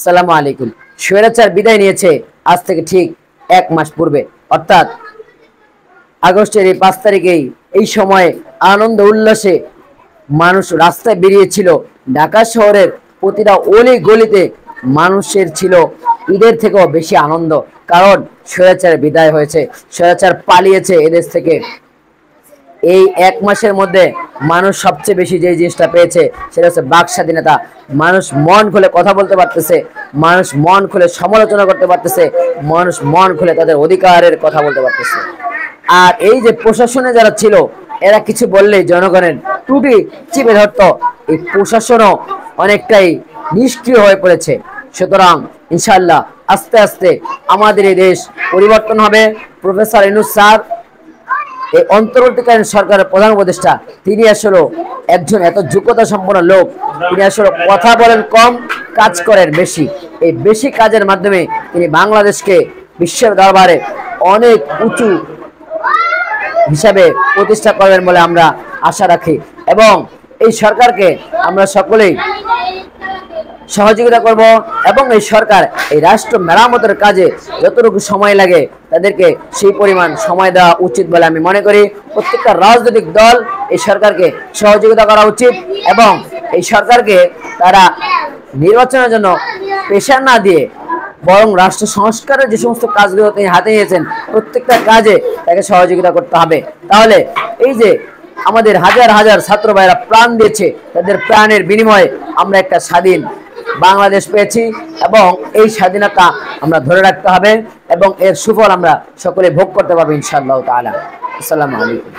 সালামু আলাইকুম। স্বৈরাচার বিদায় নিয়েছে আজ থেকে ঠিক 1 মাস পূর্বে, অর্থাৎ আগস্টের এই 5 তারিখেই। এই সময়ে আনন্দ উল্লাসে মানুষ রাস্তায় বেরিয়েছিল। ঢাকা শহরের প্রতিটা অলি গলিতে মানুষের ছিল ঈদের থেকেও বেশি আনন্দ, কারণ স্বৈরাচার বিদায় হয়েছে, স্বৈরাচার পালিয়েছে এদেশ থেকে। এই 1 মাসের মধ্যে মানুষ সবচেয়ে বেশি যে জিনিসটা পেয়েছে সেটা হচ্ছে বাক স্বাধীনতা। মানুষ মন খুলে কথা বলতে পারতেছে, মানুষ মন খুলে সমালোচনা করতে পারতেছে, মানুষ মন খুলে তাদের অধিকারের কথা বলতে পারতেছে। আর এই যে প্রশাসনে যারা ছিল, এরা কিছু বললেই জনগণের টুটি চিপে ধরতো। এই প্রশাসনও অনেকটাই নিষ্ক্রিয় হয়ে পড়েছে। সুতরাং ইনশাআল্লাহ আস্তে আস্তে আমাদের এই দেশ পরিবর্তন হবে। প্রফেসর ইউনূস স্যার, এই অন্তর্বর্তীকালীন সরকারের প্রধান উপদেষ্টা, তিনি আসলে একজন এত যোগ্যতা সম্পন্ন লোক। তিনি আসলে কথা বলেন কম, কাজ করেন বেশি। এই বেশি কাজের মাধ্যমে তিনি বাংলাদেশকে বিশ্বের দরবারে অনেক উঁচু হিসাবে প্রতিষ্ঠা করবেন বলে আমরা আশা রাখি, এবং এই সরকারকে আমরা সকলেই সহযোগিতা করব। এবং এই সরকার এই রাষ্ট্র মেরামতের কাজে যতটুকু সময় লাগে তাদেরকে সেই পরিমাণ সময় দেওয়া উচিত বলে আমি মনে করি। প্রত্যেকটা রাজনৈতিক দল এই সরকারকে সহযোগিতা করা উচিত, এবং এই সরকারকে তারা নির্বাচনের জন্য প্রেশার না দিয়ে বরং রাষ্ট্র সংস্কারের যে সমস্ত কাজগুলো তিনি হাতে নিয়েছেন প্রত্যেকটা কাজে তাকে সহযোগিতা করতে হবে। তাহলে এই যে আমাদের হাজার হাজার ছাত্র ভাইরা প্রাণ দিয়েছে, তাদের প্রাণের বিনিময়ে আমরা একটা স্বাধীন বাংলাদেশ পেয়েছি, এবং এই স্বাধীনতা আমরা ধরে রাখতে হবে এবং এর সুফল আমরা সকলে ভোগ করতে পারবো ইনশাআল্লাহ তাআলা। আসসালামু আলাইকুম।